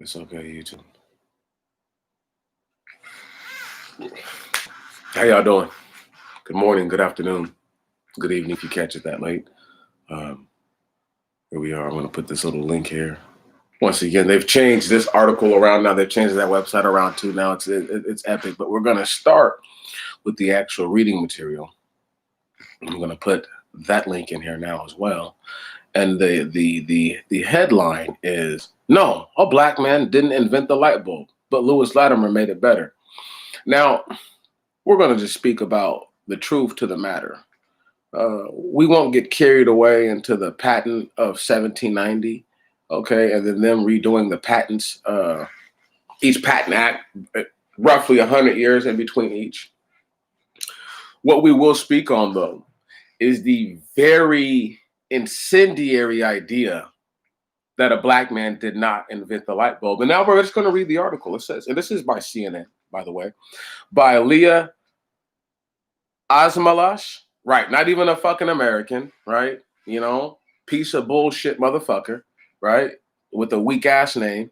It's okay, YouTube. How y'all doing? Good morning, good afternoon, good evening if you catch it that late. Here we are. I'm going to put this little link here. Once again, they've changed this article around now. They've changed that website around too. Now it's epic. But we're going to start with the actual reading material. I'm going to put that link in here now as well. And the headline is, "No, a black man didn't invent the light bulb, but Lewis Latimer made it better." Now, we're going to just speak about the truth to the matter. We won't get carried away into the patent of 1790, okay, and then them redoing the patents, each patent act, roughly 100 years in between each. What we will speak on, though, is the very incendiary idea that a black man did not invent the light bulb. And now we're just going to read the article. It says, and this is by CNN, by the way, by Leah Asmalash, right? Not even a fucking American, right? You know, piece of bullshit motherfucker, right? With a weak ass name,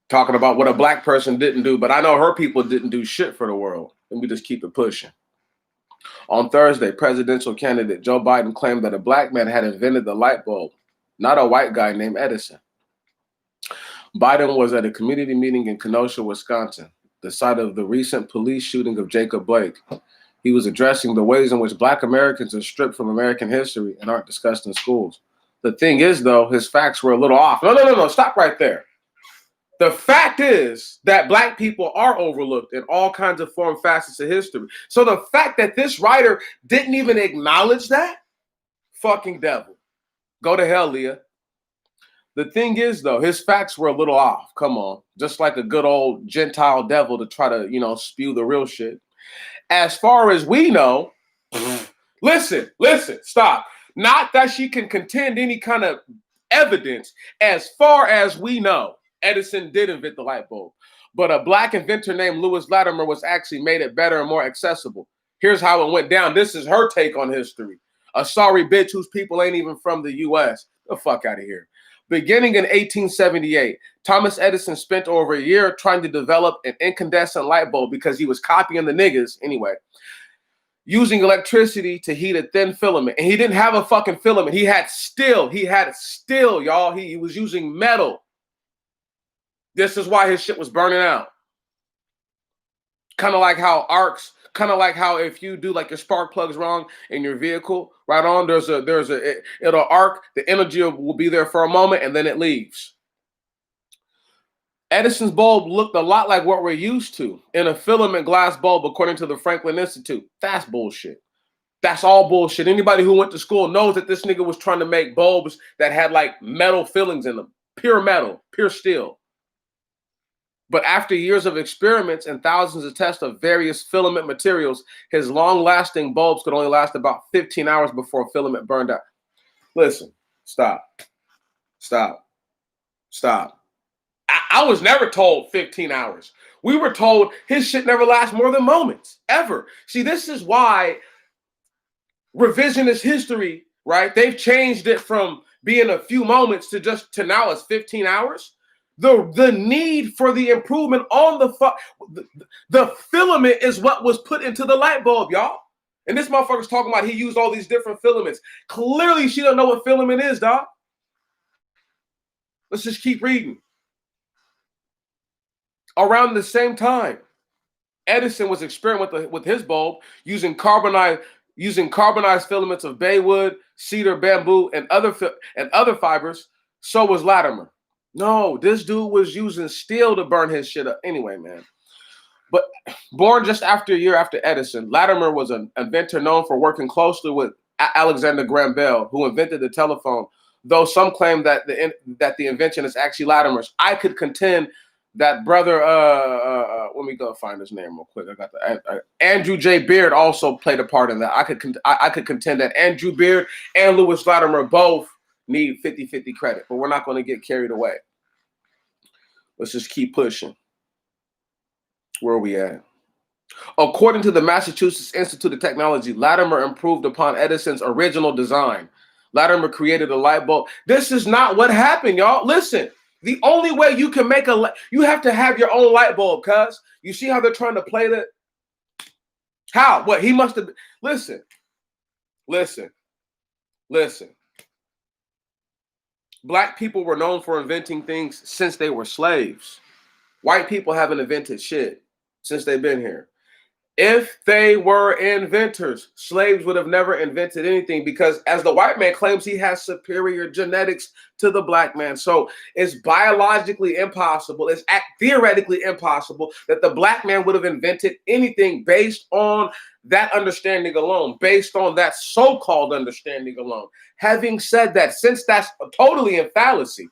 talking about what a black person didn't do. But I know her people didn't do shit for the world. And we just keep it pushing. On Thursday, presidential candidate Joe Biden claimed that a black man had invented the light bulb, not a white guy named Edison. Biden was at a community meeting in Kenosha, Wisconsin, the site of the recent police shooting of Jacob Blake. He was addressing the ways in which black Americans are stripped from American history and aren't discussed in schools. The thing is, though, his facts were a little off. No, stop right there. The fact is that black people are overlooked in all kinds of form facets of history. So the fact that this writer didn't even acknowledge that, fucking devil. Go to hell, Leah. The thing is, though, his facts were a little off. Come on. Just like a good old Gentile devil to try to, spew the real shit. As far as we know, listen, stop. Not that she can contend any kind of evidence. As far as we know, Edison did invent the light bulb. But a black inventor named Lewis Latimer was actually made it better and more accessible. Here's how it went down. This is her take on history. A sorry bitch whose people ain't even from the U.S. The fuck out of here. Beginning in 1878, Thomas Edison spent over a year trying to develop an incandescent light bulb because he was copying the niggas anyway, using electricity to heat a thin filament. And he didn't have a fucking filament. He had steel, y'all. He was using metal. This is why his shit was burning out. Kind of like how if you do like your spark plugs wrong in your vehicle, right on, it'll arc, the energy will be there for a moment and then it leaves. Edison's bulb looked a lot like what we're used to in a filament glass bulb, according to the Franklin Institute. That's bullshit. That's all bullshit. Anybody who went to school knows that this nigga was trying to make bulbs that had like metal fillings in them, pure metal, pure steel. But after years of experiments and thousands of tests of various filament materials, his long-lasting bulbs could only last about 15 hours before filament burned out. Listen, stop. I was never told 15 hours. We were told his shit never lasts more than moments, ever. See, this is why revisionist history, right? They've changed it from being a few moments to now it's 15 hours. The need for the improvement on the filament is what was put into the light bulb, y'all. And this motherfucker's talking about he used all these different filaments. Clearly, she don't know what filament is, dog. Let's just keep reading. Around the same time, Edison was experimenting with his bulb using carbonized filaments of baywood, cedar, bamboo, and other fibers. So was Latimer. No, this dude was using steel to burn his shit up. Anyway, man. But born just after a year after Edison, Latimer was an inventor known for working closely with Alexander Graham Bell, who invented the telephone, though some claim that the invention is actually Latimer's. I could contend that brother, let me go find his name real quick. I got Andrew J. Beard also played a part in that. I could contend that Andrew Beard and Lewis Latimer both need 50-50 credit, but we're not going to get carried away. Let's just keep pushing. Where are we at? According to the Massachusetts Institute of Technology, Latimer improved upon Edison's original design. Latimer created a light bulb. This is not what happened, y'all. Listen, The only way you can make you have to have your own light bulb, cuz. You see how they're trying to play that? How? What? He must have. Listen. Black people were known for inventing things since they were slaves. White people haven't invented shit since they've been here. If they were inventors, slaves would have never invented anything because, as the white man claims, he has superior genetics to the black man. So it's biologically impossible, it's theoretically impossible that the black man would have invented anything based on that understanding alone, based on that so-called understanding alone. Having said that, since that's totally a fallacy,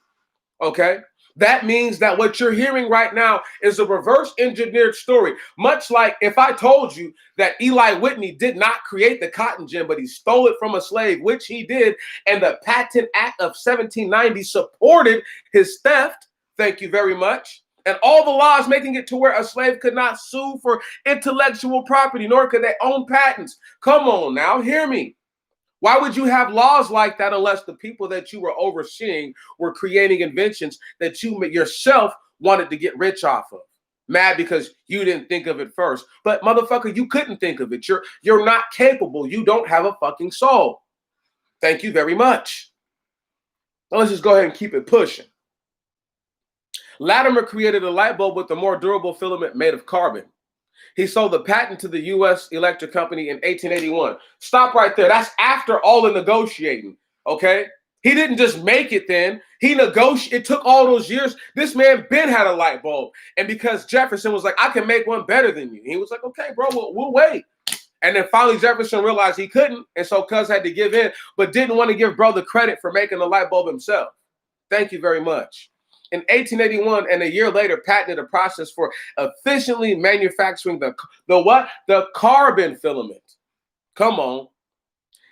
okay? That means that what you're hearing right now is a reverse engineered story. Much like if I told you that Eli Whitney did not create the cotton gin, but he stole it from a slave, which he did, and the Patent Act of 1790 supported his theft, thank you very much, and all the laws making it to where a slave could not sue for intellectual property, nor could they own patents. Come on now, hear me. Why would you have laws like that unless the people that you were overseeing were creating inventions that you yourself wanted to get rich off of? Mad because you didn't think of it first. But motherfucker, you couldn't think of it. You're not capable. You don't have a fucking soul. Thank you very much. Now let's just go ahead and keep it pushing. Latimer created a light bulb with a more durable filament made of carbon. He sold the patent to the U.S. Electric Company in 1881. Stop right there. That's after all the negotiating, okay? He didn't just make it then. He negotiated. It took all those years. This man Ben had a light bulb. And because Jefferson was like, I can make one better than you. He was like, okay, bro, we'll wait. And then finally Jefferson realized he couldn't. And so Cuz had to give in, but didn't want to give bro the credit for making the light bulb himself. Thank you very much. In 1881, and a year later, patented a process for efficiently manufacturing the what? The carbon filament. Come on.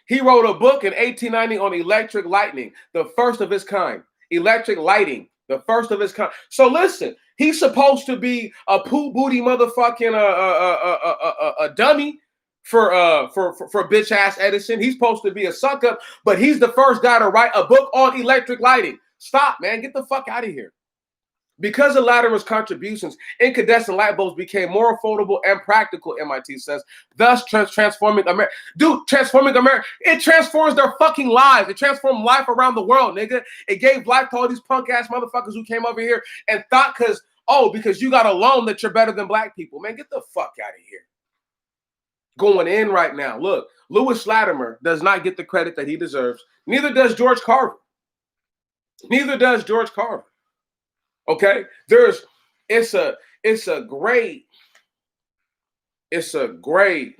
He wrote a book in 1890 on electric lighting, the first of its kind. Electric lighting, the first of its kind. So listen, he's supposed to be a poo booty motherfucking a dummy for bitch ass Edison. He's supposed to be a suck up, but he's the first guy to write a book on electric lighting. Stop, man. Get the fuck out of here. Because of Latimer's contributions, incandescent light bulbs became more affordable and practical, MIT says, thus transforming America. Dude, transforming America. It transforms their fucking lives. It transformed life around the world, nigga. It gave life to all these punk-ass motherfuckers who came over here and thought because you got a loan that you're better than black people. Man, get the fuck out of here. Going in right now. Look, Lewis Latimer does not get the credit that he deserves. Neither does George Carver. Neither does George Carver. Okay? It's a great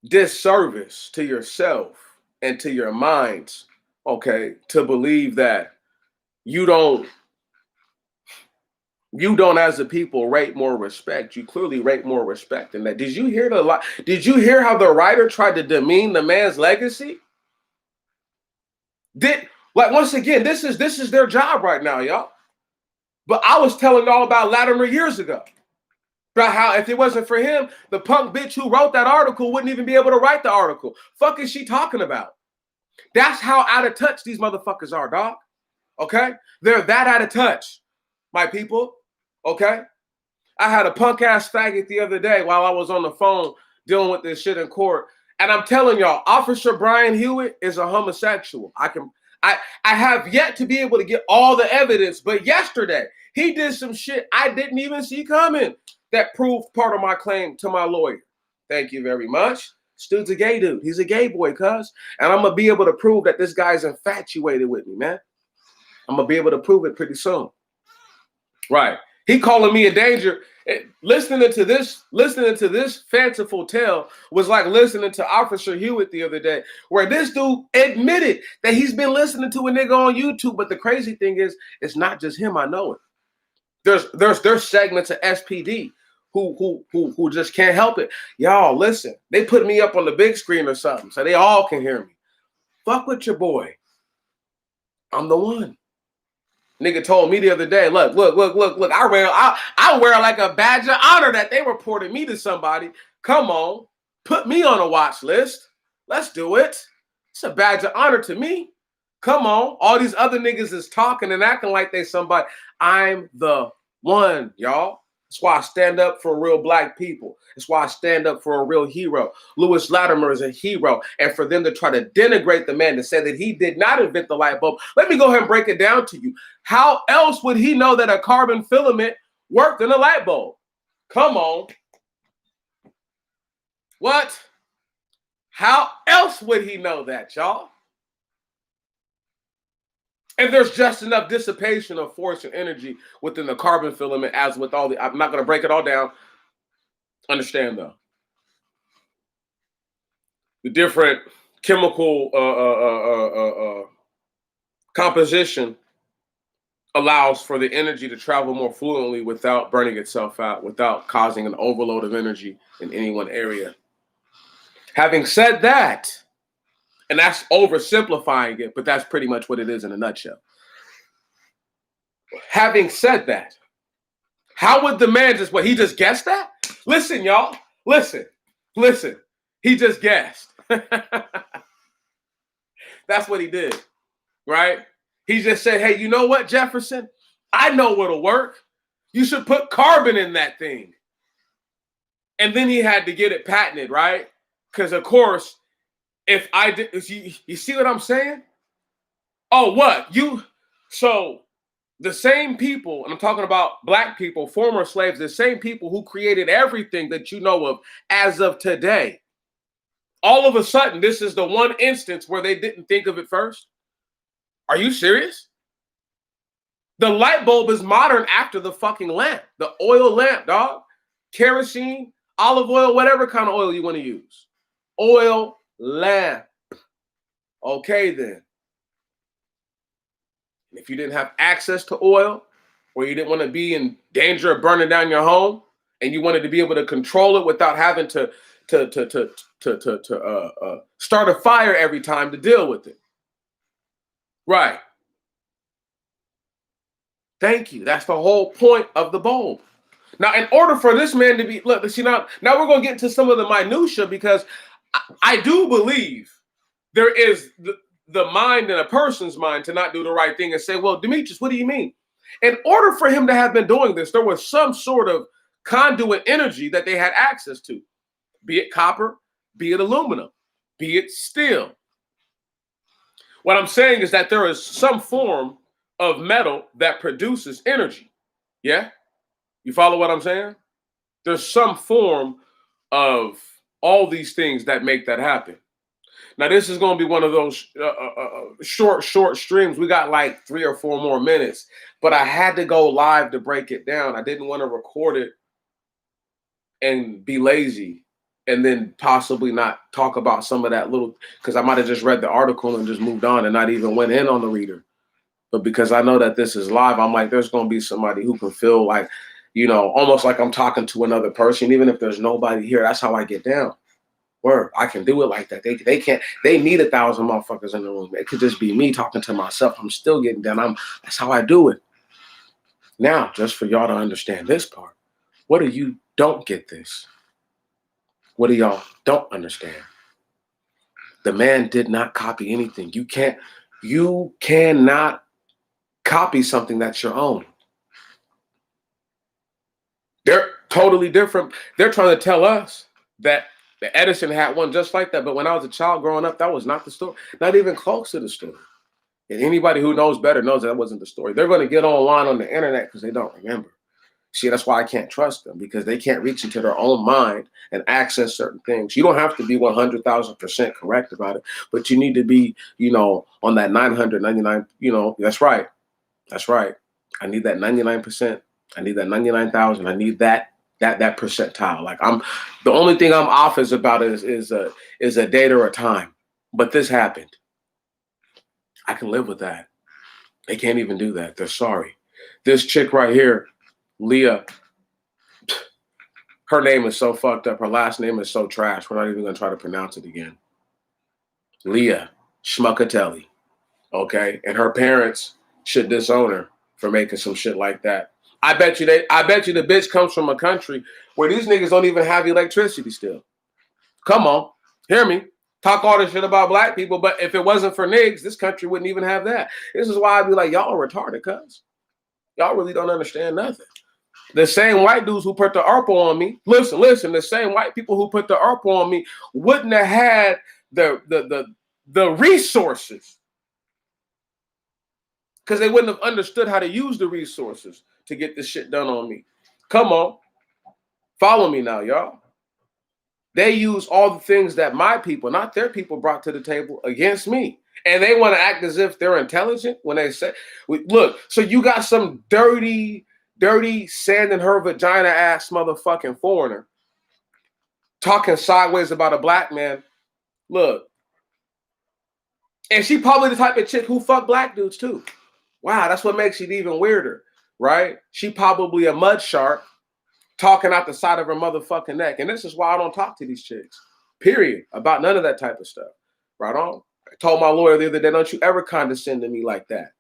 disservice to yourself and to your minds, okay, to believe that you don't as a people rate more respect. You clearly rate more respect than that. Did you hear how the writer tried to demean the man's legacy? Once again, this is their job right now, y'all. But I was telling y'all about Latimer years ago. About how if it wasn't for him, the punk bitch who wrote that article wouldn't even be able to write the article. Fuck is she talking about? That's how out of touch these motherfuckers are, dog. Okay? They're that out of touch, my people. Okay? I had a punk ass faggot the other day while I was on the phone dealing with this shit in court. And I'm telling y'all, Officer Brian Hewitt is a homosexual. I have yet to be able to get all the evidence, but yesterday he did some shit I didn't even see coming that proved part of my claim to my lawyer. Thank you very much. This dude's a gay dude. He's a gay boy, cuz. And I'm going to be able to prove that this guy's infatuated with me, man. I'm going to be able to prove it pretty soon. Right. He calling me a danger. Listening to this fanciful tale was like listening to Officer Hewitt the other day, where this dude admitted that he's been listening to a nigga on YouTube. But the crazy thing is, it's not just him. I know it. There's segments of SPD who just can't help it. Y'all, listen. They put me up on the big screen or something, so they all can hear me. Fuck with your boy. I'm the one. Nigga told me the other day, look. I wear like a badge of honor that they reported me to somebody. Come on, put me on a watch list. Let's do it. It's a badge of honor to me. Come on. All these other niggas is talking and acting like they somebody. I'm the one, y'all. That's why I stand up for real black people. That's why I stand up for a real hero. Lewis Latimer is a hero. And for them to try to denigrate the man to say that he did not invent the light bulb, let me go ahead and break it down to you. How else would he know that a carbon filament worked in a light bulb? Come on. What? How else would he know that, y'all? And there's just enough dissipation of force and energy within the carbon filament as with all the, I'm not going to break it all down. Understand though. The different chemical composition allows for the energy to travel more fluently without burning itself out, without causing an overload of energy in any one area. Having said that, and that's oversimplifying it, but that's pretty much what it is in a nutshell. Having said that, how would the man just, what, he just guessed that? Listen, y'all, listen. He just guessed. That's what he did, right? He just said, hey, you know what, Jefferson? I know what'll work. You should put carbon in that thing. And then he had to get it patented, right? Because, of course, if I did, you see what I'm saying? Oh, what? So the same people, and I'm talking about black people, former slaves, the same people who created everything that you know of as of today. All of a sudden, this is the one instance where they didn't think of it first. Are you serious? The light bulb is modern after the fucking lamp, the oil lamp, dog. Kerosene, olive oil, whatever kind of oil you want to use. Oil lamp. Okay, then. If you didn't have access to oil, or you didn't want to be in danger of burning down your home, and you wanted to be able to control it without having to start a fire every time to deal with it. Right. Thank you. That's the whole point of the bulb. Now, in order for this man to be, look, see, now we're going to get into some of the minutia, because I do believe there is the mind in a person's mind to not do the right thing and say, well, Demetrius, what do you mean? In order for him to have been doing this, there was some sort of conduit energy that they had access to, be it copper, be it aluminum, be it steel. What I'm saying is that there is some form of metal that produces energy. Yeah? You follow what I'm saying? There's some form of all these things that make that happen. Now, this is going to be one of those short streams. We got like 3 or 4 more minutes, but I had to go live to break it down. I didn't want to record it and be lazy and then possibly not talk about some of that little, because I might have just read the article and just moved on and not even went in on the reader. But because I know that this is live, I'm like, there's going to be somebody who can feel like, you know, almost like I'm talking to another person, even if there's nobody here. That's how I get down. Word, I can do it like that. They can't. They need 1,000 motherfuckers in the room. It could just be me talking to myself. I'm still getting down. That's how I do it. Now, just for y'all to understand this part, what do you don't get this? What do y'all don't understand? The man did not copy anything. You cannot copy something that's your own. They're totally different. They're trying to tell us that the Edison had one just like that. But when I was a child growing up, that was not the story. Not even close to the story. And anybody who knows better knows that wasn't the story. They're going to get online on the internet because they don't remember. See, that's why I can't trust them, because they can't reach into their own mind and access certain things. You don't have to be 100,000% correct about it, but you need to be, you know, on that 999, you know, that's right. That's right. I need that 99%. I need that 99,000. I need that percentile. Like the only thing I'm off is about is a date or a time. But this happened. I can live with that. They can't even do that. They're sorry. This chick right here, Leah, her name is so fucked up. Her last name is so trash. We're not even gonna try to pronounce it again. Leah Schmuckatelli. Okay, and her parents should disown her for making some shit like that. I bet you the bitch comes from a country where these niggas don't even have electricity still. Come on, hear me. Talk all this shit about black people, but if it wasn't for niggas, this country wouldn't even have that. This is why I'd be like, y'all are retarded, cuz. Y'all really don't understand nothing. The same white dudes who put the ARPA on me, listen, the same white people who put the ARPA on me wouldn't have had the resources, because they wouldn't have understood how to use the resources to get this shit done on me. Come on. Follow me now, y'all. They use all the things that my people, not their people, brought to the table against me. And they want to act as if they're intelligent when they say, look, so you got some dirty sand in her vagina ass motherfucking foreigner talking sideways about a black man. Look. And she probably the type of chick who fuck black dudes too. Wow, that's what makes it even weirder, right? She probably a mud shark talking out the side of her motherfucking neck. And this is why I don't talk to these chicks, period, about none of that type of stuff. Right on? I told my lawyer the other day, don't you ever condescend to me like that.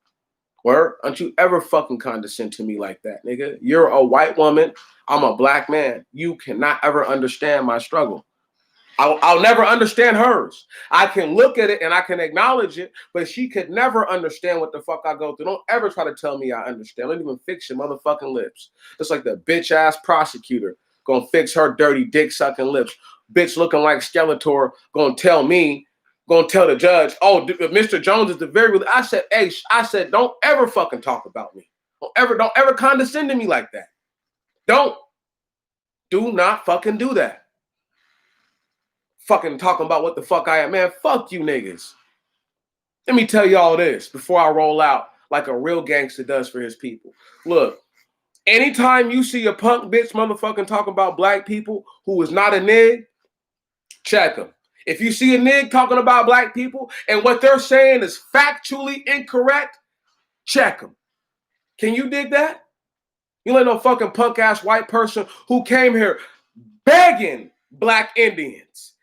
Or don't you ever fucking condescend to me like that, nigga. You're a white woman. I'm a black man. You cannot ever understand my struggle. I'll never understand hers. I can look at it and I can acknowledge it, but she could never understand what the fuck I go through. Don't ever try to tell me I understand. Don't even fix your motherfucking lips. Just like the bitch ass prosecutor gonna fix her dirty dick sucking lips. Bitch looking like Skeletor gonna tell the judge, oh, Mr. Jones is the very. I said, hey, don't ever fucking talk about me. Don't ever condescend to me like that. Do not fucking do that. Fucking talking about what the fuck I am, man. Fuck you niggas. Let me tell y'all this before I roll out like a real gangster does for his people. Look, anytime you see a punk bitch motherfucking talking about black people who is not a nig, check them. If you see a nig talking about black people and what they're saying is factually incorrect, check them. Can you dig that? You ain't no fucking punk ass white person who came here begging black Indians,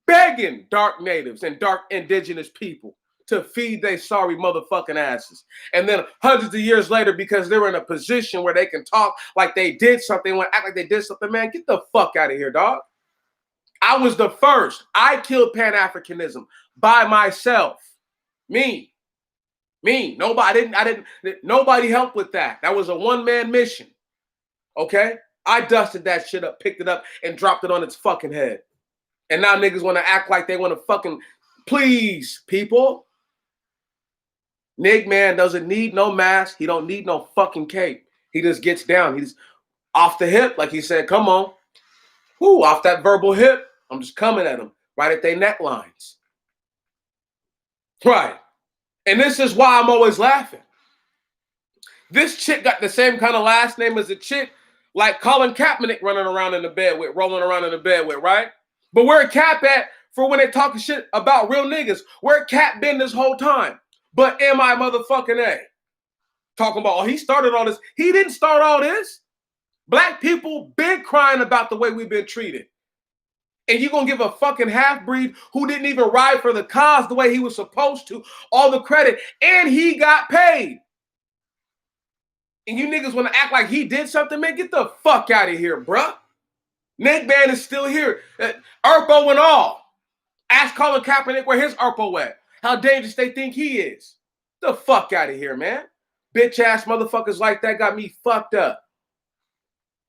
begging dark natives and dark indigenous people to feed their sorry motherfucking asses. And then hundreds of years later, because they're in a position where they can talk like they did something, they want to act like they did something, man, get the fuck out of here, dog. I was the first. I killed Pan-Africanism by myself. Me. Nobody helped with that. That was a one-man mission. Okay? I dusted that shit up, picked it up, and dropped it on its fucking head. And now niggas want to act like they want to fucking, please, people. Nig man doesn't need no mask. He don't need no fucking cape. He just gets down. He's off the hip, like he said, come on. Whoo, off that verbal hip. I'm just coming at them right at their necklines. Right. And this is why I'm always laughing. This chick got the same kind of last name as a chick like Colin Kaepernick rolling around in the bed with, right? But where Cap at for when they talking shit about real niggas? Where Cap been this whole time? But am I motherfucking A? Talking about, oh, he started all this. He didn't start all this. Black people been crying about the way we've been treated. And you gonna give a fucking half-breed who didn't even ride for the cause the way he was supposed to all the credit, and he got paid. And you niggas want to act like he did something, man? Get the fuck out of here, bruh. Nick Band is still here. Erpo and all. Ask Colin Kaepernick where his Erpo at. How dangerous they think he is. The fuck out of here, man. Bitch ass motherfuckers like that got me fucked up.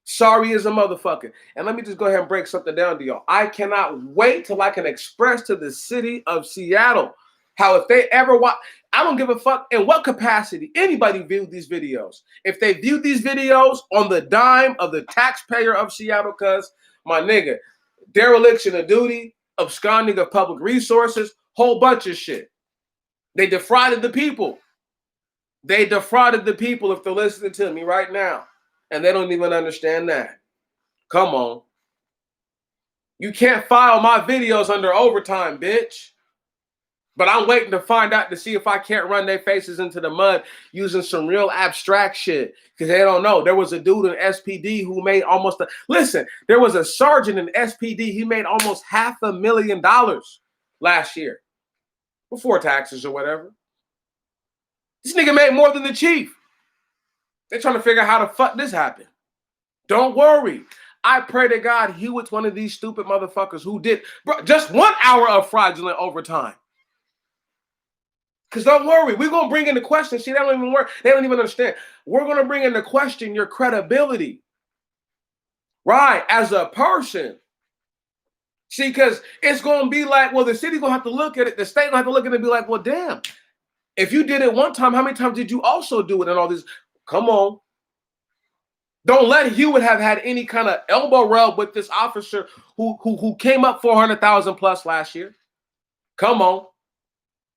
Sorry as a motherfucker. And let me just go ahead and break something down to y'all. I cannot wait till I can express to the city of Seattle how if they ever watch, I don't give a fuck in what capacity anybody viewed these videos. If they viewed these videos on the dime of the taxpayer of Seattle, cuz, my nigga, dereliction of duty, absconding of public resources, whole bunch of shit. They defrauded the people. They defrauded the people if they're listening to me right now. And they don't even understand that. Come on. You can't file my videos under overtime, bitch. But I'm waiting to find out to see if I can't run their faces into the mud using some real abstract shit. Because they don't know. There was a dude in SPD who made almost listen, there was a sergeant in SPD. He made almost $500,000 last year. Before taxes or whatever. This nigga made more than the chief. They're trying to figure out how the fuck this happened. Don't worry. I pray to God he was one of these stupid motherfuckers who did just 1 hour of fraudulent overtime. Because don't worry, we're going to bring into question. See, they don't even work. They don't even understand. We're going to bring into question your credibility. Right, as a person. See, because it's going to be like, well, the city's going to have to look at it. The state going to have to look at it and be like, well, damn. If you did it one time, how many times did you also do it and all this? Come on. Don't let Hewitt have had any kind of elbow rub with this officer who came up 400,000 plus last year. Come on.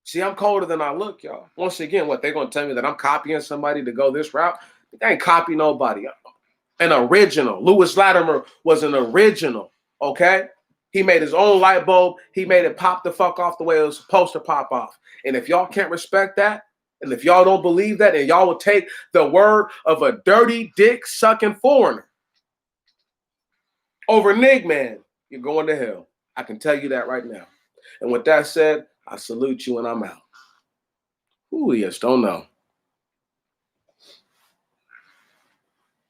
See, I'm colder than I look, y'all. Once again, what they're going to tell me that I'm copying somebody to go this route? They ain't copy nobody. An original. Lewis Latimer was an original, okay? He made his own light bulb. He made it pop the fuck off the way it was supposed to pop off. And if y'all can't respect that, and if y'all don't believe that, and y'all will take the word of a dirty dick sucking foreigner over Nig Man, you're going to hell. I can tell you that right now. And with that said, I salute you and I'm out. Who he is, don't know.